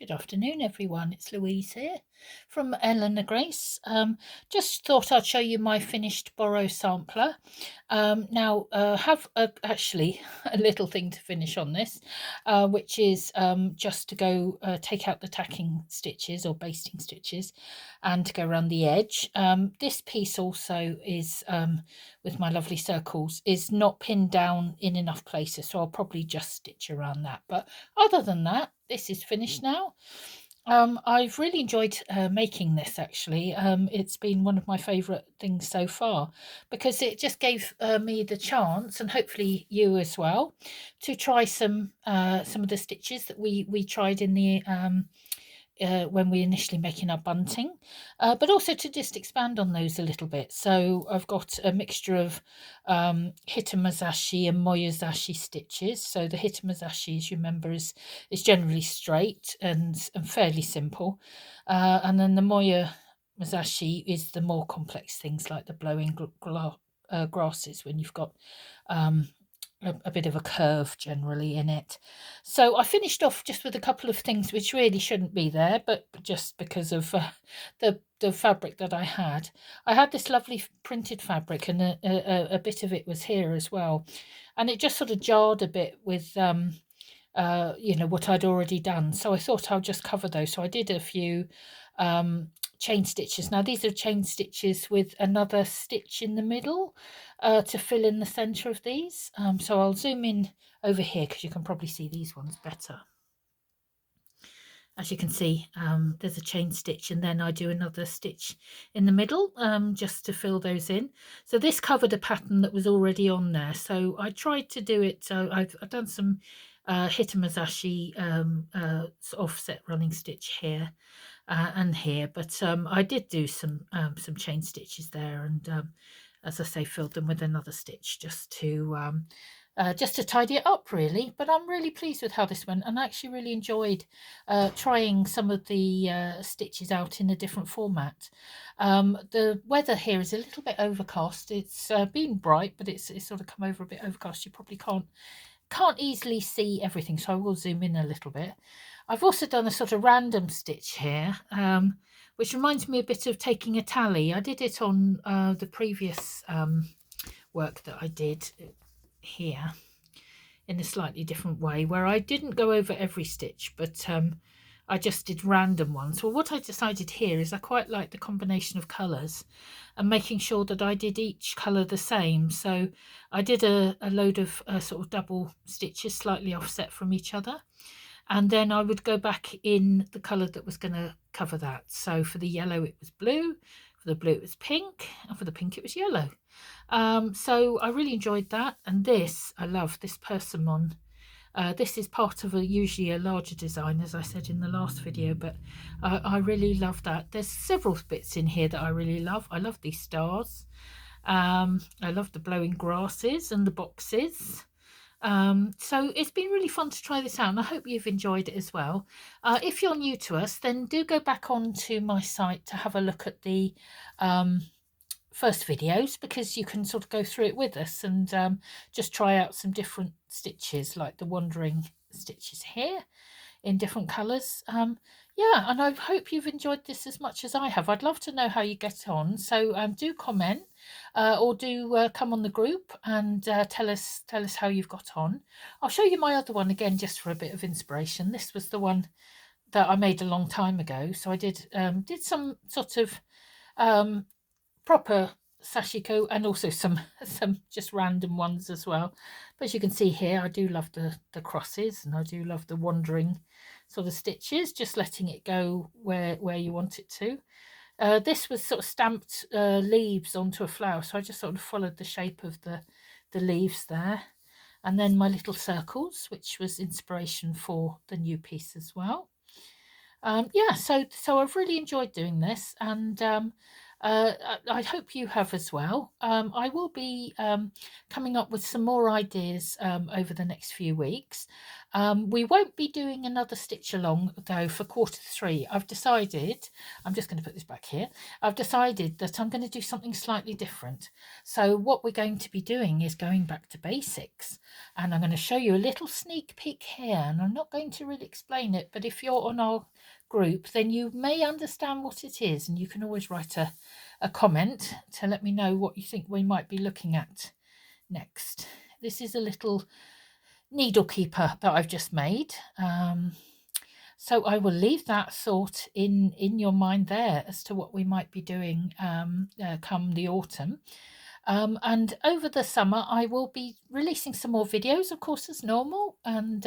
Good afternoon, everyone. It's Louise here from Eleanor Grace. Just thought I'd show you my finished Boro sampler. Have actually a little thing to finish on this, which is just to go take out the tacking stitches or basting stitches and to go around the edge. This piece also is, with my lovely circles, is not pinned down in enough places, so I'll probably just stitch around that. But other than that, this is finished now. I've really enjoyed making this actually. It's been one of my favourite things so far because it just gave me the chance, and hopefully you as well, to try some of the stitches that we tried in the when we initially making our bunting, but also to just expand on those a little bit. So I've got a mixture of hitamazashi and moyazashi stitches. So the hitamazashi, as you remember, is generally straight and fairly simple, and then the moyazashi is the more complex things like the blowing grasses when you've got a bit of a curve generally in it. So I finished off just with a couple of things which really shouldn't be there, but just because of the fabric that I had. I had this lovely printed fabric, and a bit of it was here as well, and it just sort of jarred a bit with what I'd already done. So I thought I'll just cover those. So I did a few chain stitches. Now these are chain stitches with another stitch in the middle to fill in the center of these. So I'll zoom in over here because you can probably see these ones better. As you can see, there's a chain stitch, and then I do another stitch in the middle just to fill those in. So this covered a pattern that was already on there, so I tried to do it. So I've done some hitamazashi offset running stitch here and here, but I did do some chain stitches there, and as I say, filled them with another stitch just to tidy it up really. But I'm really pleased with how this went, and I actually really enjoyed trying some of the stitches out in a different format. The weather here is a little bit overcast. It's been bright, but it's sort of come over a bit overcast. You probably can't easily see everything, so I will zoom in a little bit. I've also done a sort of random stitch here, which reminds me a bit of taking a tally. I did it on the previous work that I did here in a slightly different way, where I didn't go over every stitch, but I just did random ones. Well, what I decided here is I quite like the combination of colours and making sure that I did each colour the same. So I did a load of sort of double stitches slightly offset from each other, and then I would go back in the colour that was going to cover that. So for the yellow it was blue, for the blue it was pink, and for the pink it was yellow. So I really enjoyed that. And this, I love this persimmon. This is part of usually a larger design, as I said in the last video, but I really love that. There's several bits in here that I really love. I love these stars. I love the blowing grasses and the boxes. So it's been really fun to try this out, and I hope you've enjoyed it as well. If you're new to us, then do go back onto my site to have a look at the first videos, because you can sort of go through it with us and just try out some different stitches, like the wandering stitches here in different colours. Yeah, and I hope you've enjoyed this as much as I have. I'd love to know how you get on, so do comment or do come on the group and tell us how you've got on. I'll show you my other one again just for a bit of inspiration. This was the one that I made a long time ago, so I did some sort of proper Sashiko, and also some just random ones as well. But as you can see here, I do love the crosses, and I do love the wandering sort of stitches, just letting it go where you want it to. This was sort of stamped leaves onto a flower, so I just sort of followed the shape of the leaves there. And then my little circles, which was inspiration for the new piece as well. Yeah, so I've really enjoyed doing this, and I hope you have as well. I will be coming up with some more ideas over the next few weeks. We won't be doing another stitch along though for quarter 3. I've decided, I'm just going to put this back here, I've decided that I'm going to do something slightly different. So what we're going to be doing is going back to basics, and I'm going to show you a little sneak peek here, and I'm not going to really explain it, but if you're on our group then you may understand what it is, and you can always write a comment to let me know what you think we might be looking at next. This is a little needle keeper that I've just made. So I will leave that thought in your mind there as to what we might be doing come the autumn. And over the summer, I will be releasing some more videos, of course, as normal. And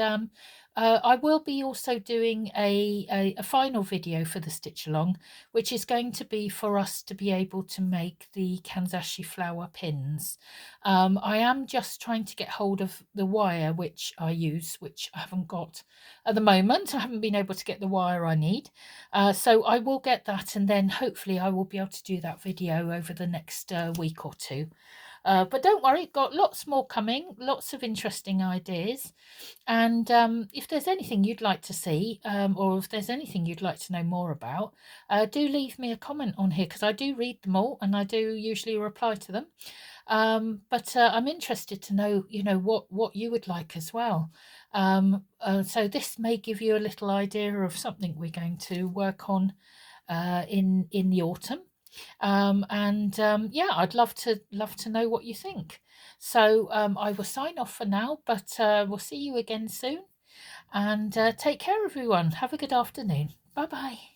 I will be also doing a final video for the stitch along, which is going to be for us to be able to make the Kanzashi flower pins. I am just trying to get hold of the wire which I use, which I haven't got at the moment. I haven't been able to get the wire I need. So I will get that, and then hopefully I will be able to do that video over the next week or two. But don't worry, got lots more coming, lots of interesting ideas. And if there's anything you'd like to see, or if there's anything you'd like to know more about, do leave me a comment on here, because I do read them all and I do usually reply to them. But I'm interested to know, what you would like as well. So this may give you a little idea of something we're going to work on in the autumn. Yeah, I'd love to know what you think. So I will sign off for now, but we'll see you again soon. And take care, everyone. Have a good afternoon. Bye bye.